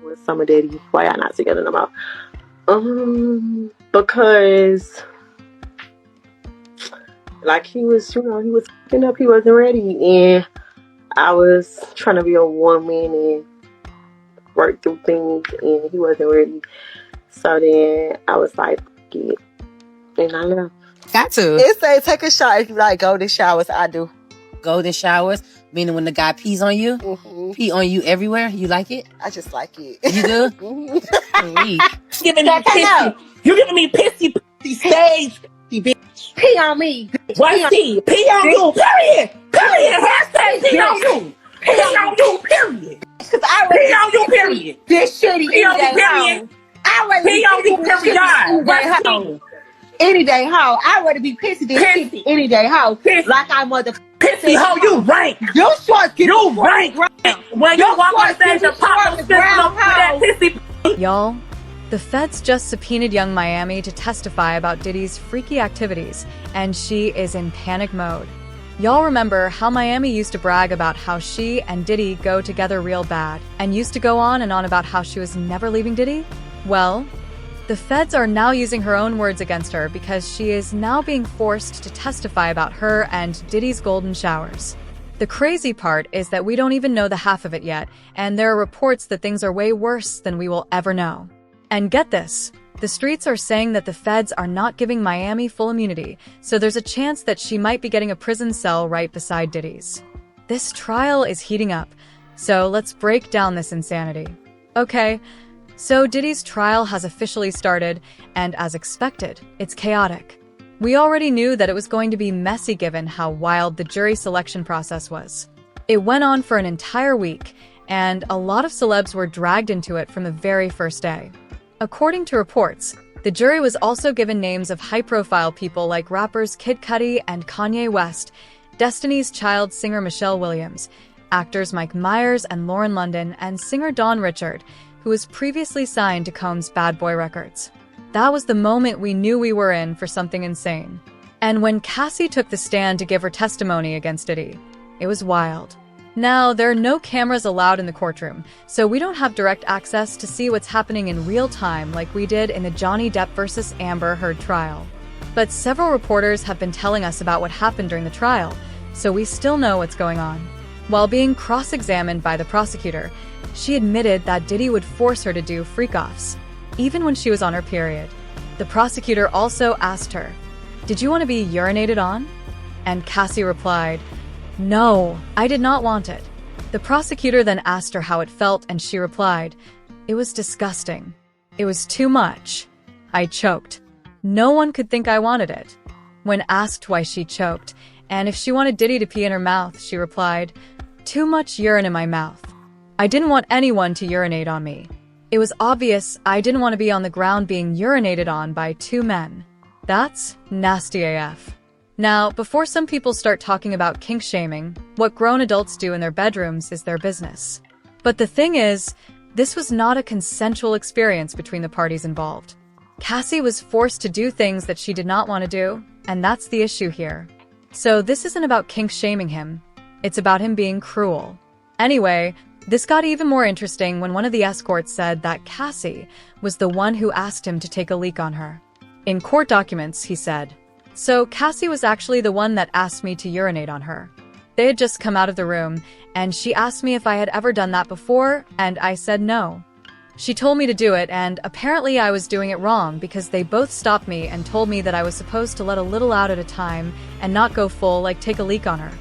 with Summer Daddy. Why y'all not together no more? Because like he was fucking up. He wasn't ready, and I was trying to be a woman and work through things, and he wasn't ready. So then I was like, "Get," and I left. Got to. It say take a shower if you like golden showers. I do. Golden showers, meaning when the guy pees on you, pee on you everywhere. You like it? I just like it. You do? Giving me pissy. You giving me pissy stage, bitch. Pee on me. What? Pee on you. Period. Hashtag pee on you. Pee on you. Period. Cause I pee on you. Period. This shitty pee on you. Period. Pee on you. Period. What? Any day hoe. I'd rather be pissy than pissy any day hoe. Like I pissy hoe, you rank. You short get you rank. When you walk on stage and pop the ground with that pissy. Y'all, the feds just subpoenaed Young Miami to testify about Diddy's freaky activities, and she is in panic mode. Y'all remember how Miami used to brag about how she and Diddy go together real bad, and used to go on and on about how she was never leaving Diddy? Well, the feds are now using her own words against her because she is now being forced to testify about her and Diddy's golden showers. The crazy part is that we don't even know the half of it yet, and there are reports that things are way worse than we will ever know. And get this, the streets are saying that the feds are not giving Miami full immunity, so there's a chance that she might be getting a prison cell right beside Diddy's. This trial is heating up, so let's break down this insanity. Okay, so Diddy's trial has officially started, and as expected, it's chaotic. We already knew that it was going to be messy given how wild the jury selection process was. It went on for an entire week, and a lot of celebs were dragged into it from the very first day. According to reports, the jury was also given names of high-profile people like rappers Kid Cudi and Kanye West, Destiny's Child singer Michelle Williams, actors Mike Myers and Lauren London, and singer Dawn Richard, who was previously signed to Combs' Bad Boy Records. That was the moment we knew we were in for something insane. And when Cassie took the stand to give her testimony against Diddy, it was wild. Now, there are no cameras allowed in the courtroom, so we don't have direct access to see what's happening in real time like we did in the Johnny Depp versus Amber Heard trial. But several reporters have been telling us about what happened during the trial, so we still know what's going on. While being cross-examined by the prosecutor, she admitted that Diddy would force her to do freak-offs, even when she was on her period. The prosecutor also asked her, "Did you want to be urinated on?" And Cassie replied, "No, I did not want it." The prosecutor then asked her how it felt, and she replied, "It was disgusting. It was too much. I choked. No one could think I wanted it." When asked why she choked, and if she wanted Diddy to pee in her mouth, she replied, "Too much urine in my mouth. I didn't want anyone to urinate on me. It was obvious I didn't want to be on the ground being urinated on by two men." That's nasty AF. Now, before some people start talking about kink shaming, what grown adults do in their bedrooms is their business. But the thing is, this was not a consensual experience between the parties involved. Cassie was forced to do things that she did not want to do, and that's the issue here. So this isn't about kink shaming him, it's about him being cruel. Anyway, this got even more interesting when one of the escorts said that Cassie was the one who asked him to take a leak on her. In court documents, he said, "So Cassie was actually the one that asked me to urinate on her." They had just come out of the room, and she asked me if I had ever done that before, and I said no. She told me to do it, and apparently I was doing it wrong because they both stopped me and told me that I was supposed to let a little out at a time and not go full, like take a leak on her.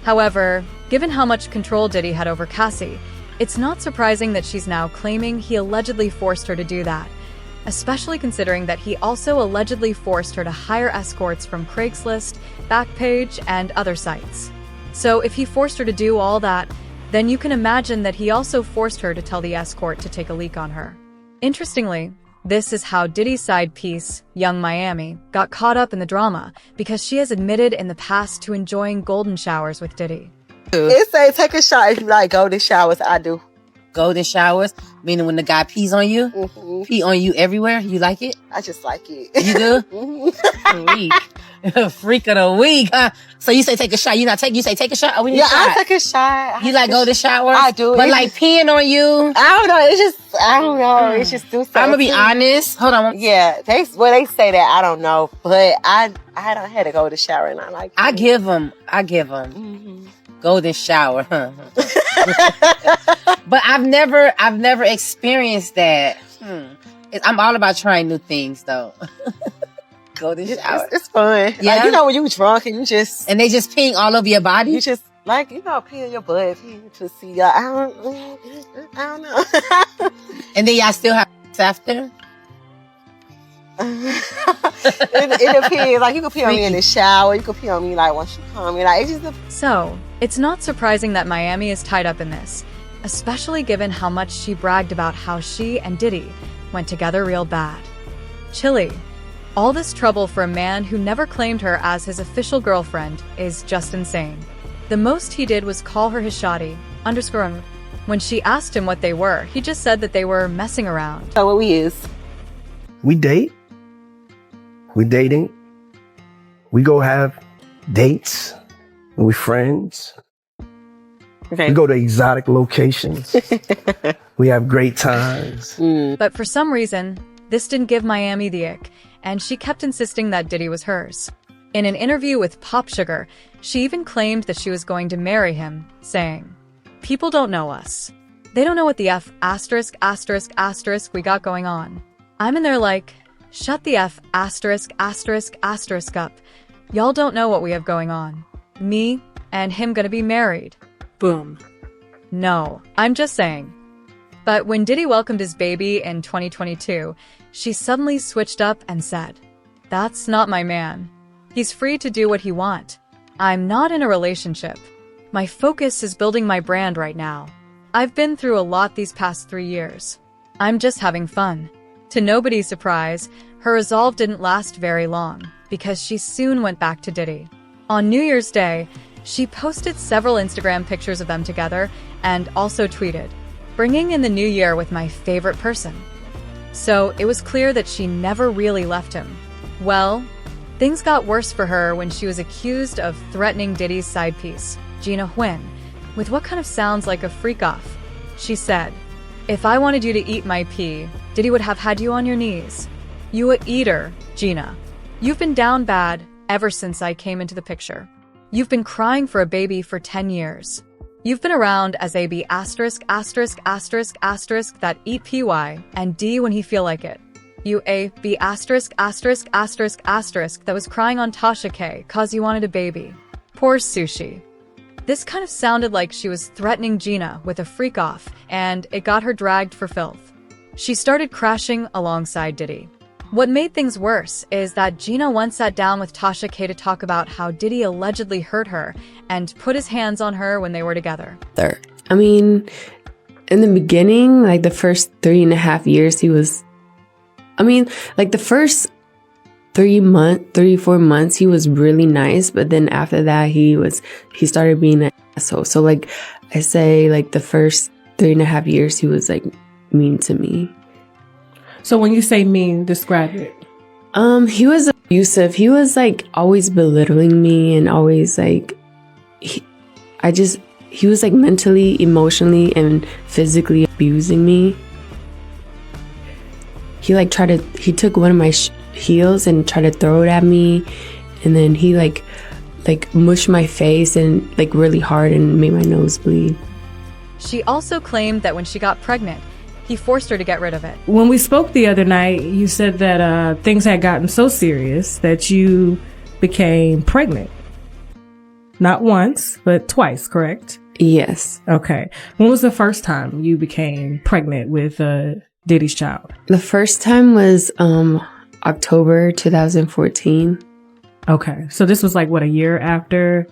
However, given how much control Diddy had over Cassie, it's not surprising that she's now claiming he allegedly forced her to do that, especially considering that he also allegedly forced her to hire escorts from Craigslist, Backpage, and other sites. So if he forced her to do all that, then you can imagine that he also forced her to tell the escort to take a leak on her. Interestingly, this is how Diddy's side piece, Young Miami, got caught up in the drama because she has admitted in the past to enjoying golden showers with Diddy. It say take a shower if you like golden showers. I do. golden showers, meaning when the guy pees on you, pee on you everywhere. You like it? I just like it. You do? Freak. Freak of the week, huh? So you say take a shot. You say take a shot? Oh, we need a shot. I take a shot. You like golden showers? I do. But like peeing on you? I don't know. It's just, I don't know. It's just do something. I'm gonna be honest. Hold on. Yeah, they say that. I don't know, but I don't had to go to shower and I like it. I give them golden shower. But I've never experienced that. I'm all about trying new things though. Golden shower. It's fun. Yeah. Like, you know, when you drunk and and they just peeing all over your body. you just like, you know, pee in your butt, pee to see. I don't know. And then y'all still have sex after? It depends. Like, you can pee on me in the shower. You can pee on me like once you come in. Like, it just So, it's not surprising that Miami is tied up in this, especially given how much she bragged about how she and Diddy went together real bad. Chilly. All this trouble for a man who never claimed her as his official girlfriend is just insane. The most he did was call her his shawty, _. When she asked him what they were, he just said that they were messing around. so what we is. We date. We dating. We go have dates. We friends. Okay. We go to exotic locations. We have great times. But for some reason, this didn't give Miami the ick, and she kept insisting that Diddy was hers. In an interview with Pop Sugar, she even claimed that she was going to marry him, saying, "People don't know us. They don't know what the F *** we got going on. I'm in there like, shut the F *** up. Y'all don't know what we have going on. Me and him gonna be married." Boom. No, I'm just saying. But when Diddy welcomed his baby in 2022, she suddenly switched up and said, "That's not my man. He's free to do what he wants. I'm not in a relationship. My focus is building my brand right now. I've been through a lot these past 3 years. I'm just having fun." To nobody's surprise, her resolve didn't last very long, because she soon went back to Diddy. On New Year's Day, she posted several Instagram pictures of them together and also tweeted, "Bringing in the new year with my favorite person." So it was clear that she never really left him. Well, things got worse for her when she was accused of threatening Diddy's side piece, Gina Huynh, with what kind of sounds like a freak-off. She said, "If I wanted you to eat my pee, Diddy would have had you on your knees. You a eater, Gina. You've been down bad ever since I came into the picture. You've been crying for a baby for 10 years. You've been around as a B*** that eat PY and D when he feel like it. You a B** that was crying on Tasha K cause you wanted a baby. Poor Sushi." This kind of sounded like she was threatening Gina with a freak-off, and it got her dragged for filth. She started crashing alongside Diddy. What made things worse is that Gina once sat down with Tasha K to talk about how Diddy allegedly hurt her and put his hands on her when they were together. I mean, in the beginning, like the first 3.5 years, the first 3-4 months, he was really nice. But then after that, he started being an asshole. So like I say, like the first 3.5 years, he was like mean to me. So when you say mean, describe it. He was abusive. He was like always belittling me and always like, he was like mentally, emotionally, and physically abusing me. He took one of my heels and tried to throw it at me, and then he like mushed my face and like really hard and made my nose bleed. She also claimed that when she got pregnant, he forced her to get rid of it. When we spoke the other night, you said that things had gotten so serious that you became pregnant. Not once, but twice, correct? Yes. Okay. When was the first time you became pregnant with Diddy's child? The first time was October 2014. Okay. So this was like, what, a year after?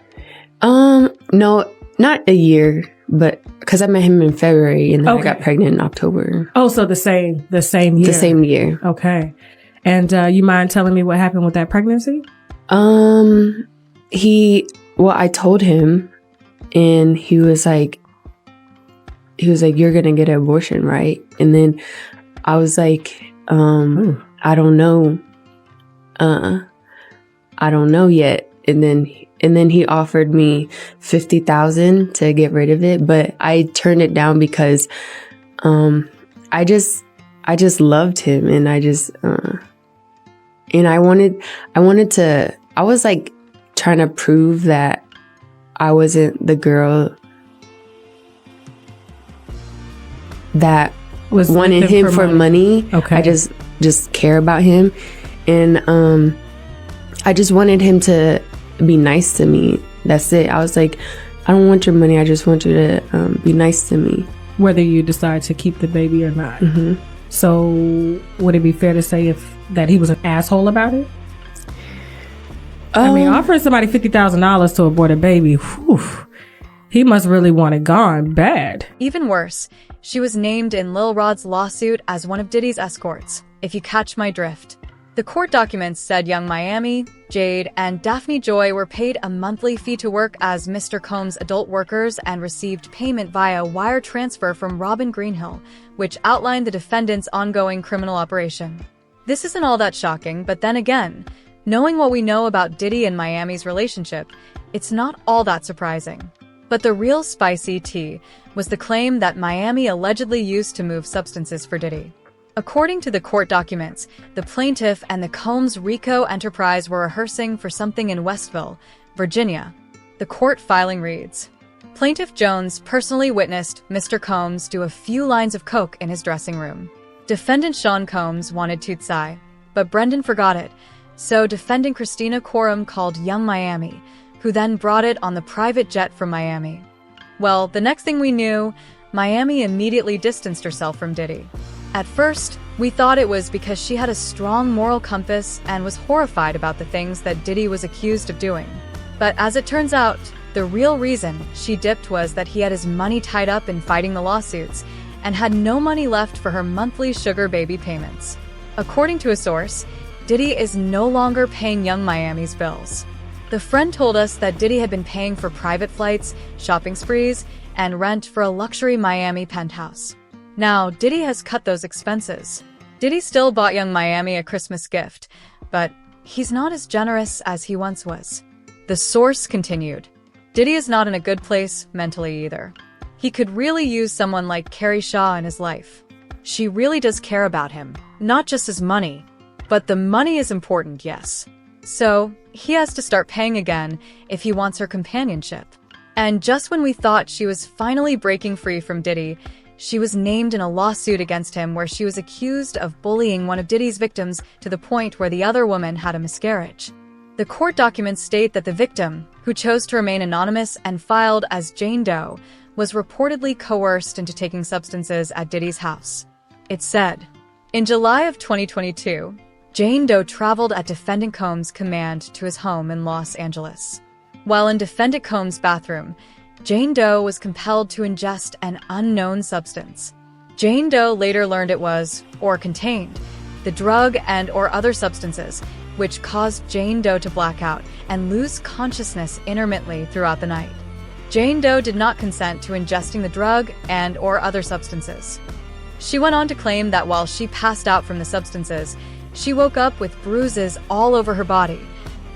No, not a year, but because I met him in February and then I got pregnant in October. Oh, so the same year. The same year. Okay. And you mind telling me what happened with that pregnancy? I told him, and he was like, you're gonna get an abortion, right? And then I was like, I don't know. I don't know yet. And then he offered me $50,000 to get rid of it, but I turned it down because I just loved him, and and I was like trying to prove that I wasn't the girl that Was wanted him for money. Okay. I just care about him, and I just wanted him to be nice to me. That's it. I was like, I don't want your money. I just want you to be nice to me. Whether you decide to keep the baby or not. Mm-hmm. So would it be fair to say that he was an asshole about it? I mean, offering somebody $50,000 to abort a baby, whew, he must really want it gone bad. Even worse, she was named in Lil Rod's lawsuit as one of Diddy's escorts, if you catch my drift. The court documents said Young Miami, Jade, and Daphne Joy were paid a monthly fee to work as Mr. Combs' adult workers and received payment via wire transfer from Robin Greenhill, which outlined the defendant's ongoing criminal operation. This isn't all that shocking, but then again, knowing what we know about Diddy and Miami's relationship, it's not all that surprising. But the real spicy tea was the claim that Miami allegedly used to move substances for Diddy. According to the court documents, the plaintiff and the Combs RICO enterprise were rehearsing for something in Westville, Virginia. The court filing reads, Plaintiff Jones personally witnessed Mr. Combs do a few lines of coke in his dressing room. Defendant Sean Combs wanted Tootsai, but Brendan forgot it, so defendant Christina Coram called Young Miami, who then brought it on the private jet from Miami. Well, the next thing we knew, Miami immediately distanced herself from Diddy. At first, we thought it was because she had a strong moral compass and was horrified about the things that Diddy was accused of doing. But as it turns out, the real reason she dipped was that he had his money tied up in fighting the lawsuits and had no money left for her monthly sugar baby payments. According to a source, Diddy is no longer paying Young Miami's bills. The friend told us that Diddy had been paying for private flights, shopping sprees, and rent for a luxury Miami penthouse. Now, Diddy has cut those expenses. Diddy still bought Young Miami a Christmas gift, but he's not as generous as he once was. The source continued, Diddy is not in a good place mentally either. He could really use someone like Carrie Shaw in his life. She really does care about him, not just his money, but the money is important, yes. So, he has to start paying again if he wants her companionship. And just when we thought she was finally breaking free from Diddy, she was named in a lawsuit against him where she was accused of bullying one of Diddy's victims to the point where the other woman had a miscarriage. The court documents state that the victim, who chose to remain anonymous and filed as Jane Doe, was reportedly coerced into taking substances at Diddy's house. It said, in July of 2022, Jane Doe traveled at Defendant Combs' command to his home in Los Angeles. While in Defendant Combs' bathroom, Jane Doe was compelled to ingest an unknown substance. Jane Doe later learned it was, or contained, the drug and or other substances, which caused Jane Doe to black out and lose consciousness intermittently throughout the night. Jane Doe did not consent to ingesting the drug and or other substances. She went on to claim that while she passed out from the substances, she woke up with bruises all over her body,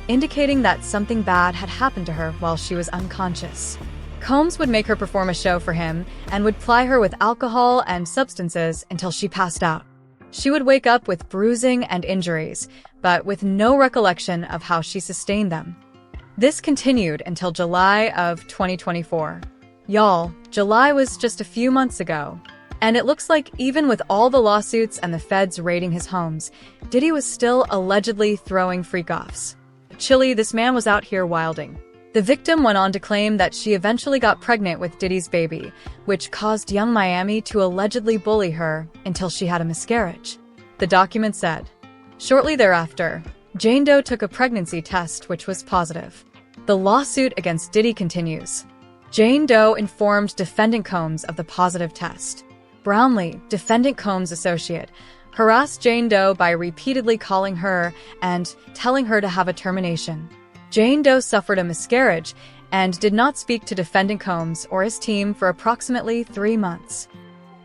indicating that something bad had happened to her while she was unconscious. Combs would make her perform a show for him and would ply her with alcohol and substances until she passed out. She would wake up with bruising and injuries, but with no recollection of how she sustained them. This continued until July of 2024. Y'all, July was just a few months ago. And it looks like even with all the lawsuits and the feds raiding his homes, Diddy was still allegedly throwing freak-offs. Chilly, this man was out here wilding. The victim went on to claim that she eventually got pregnant with Diddy's baby, which caused Young Miami to allegedly bully her until she had a miscarriage. The document said, shortly thereafter, Jane Doe took a pregnancy test which was positive. The lawsuit against Diddy continues. Jane Doe informed Defendant Combs of the positive test. Brownlee, Defendant Combs' associate, harassed Jane Doe by repeatedly calling her and telling her to have a termination. Jane Doe suffered a miscarriage, and did not speak to Defendant Combs or his team for approximately 3 months.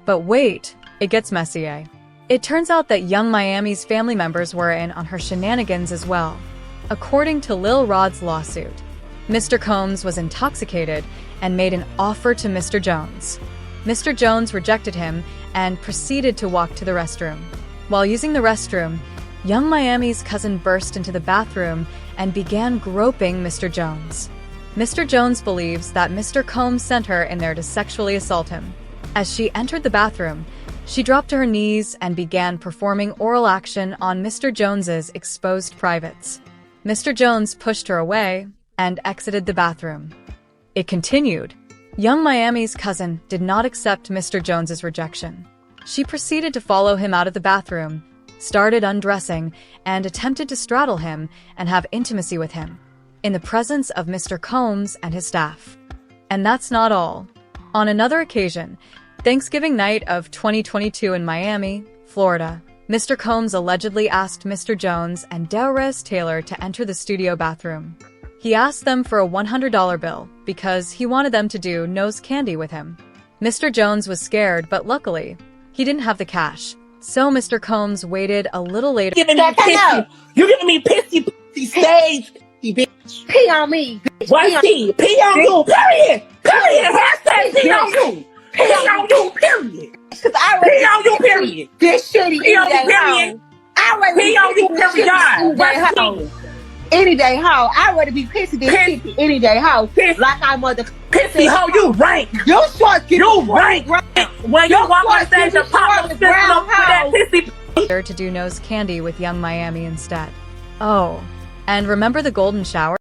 But wait, it gets messy, eh? It turns out that Young Miami's family members were in on her shenanigans as well. According to Lil Rod's lawsuit, Mr. Combs was intoxicated and made an offer to Mr. Jones. Mr. Jones rejected him and proceeded to walk to the restroom. While using the restroom, Young Miami's cousin burst into the bathroom and began groping Mr. Jones. Mr. Jones believes that Mr. Combs sent her in there to sexually assault him. As she entered the bathroom, she dropped to her knees and began performing oral action on Mr. Jones's exposed privates. Mr. Jones pushed her away and exited the bathroom. It continued. Young Miami's cousin did not accept Mr. Jones's rejection. She proceeded to follow him out of the bathroom, started undressing, and attempted to straddle him and have intimacy with him, in the presence of Mr. Combs and his staff. And that's not all. On another occasion, Thanksgiving night of 2022 in Miami, Florida, Mr. Combs allegedly asked Mr. Jones and Delrez Taylor to enter the studio bathroom. He asked them for a $100 bill because he wanted them to do nose candy with him. Mr. Jones was scared, but luckily, he didn't have the cash. So Mr. Combs waited a little later. You're giving me pissy stage, bitch. Pee on me. What pee? Pee on you, period. Period. Hashtag pee on you. Pee on you, period. Pee on you, period. This shitty pee on you, period. Pee on you, period. Any day hoe. I'd rather be pissy than pissy any day hoe. Like I mother pissy hoe, you rank. You short, you rank. When you walk on stage and pop up that pissy to do nose candy with Young Miami instead. Oh, and remember the golden shower?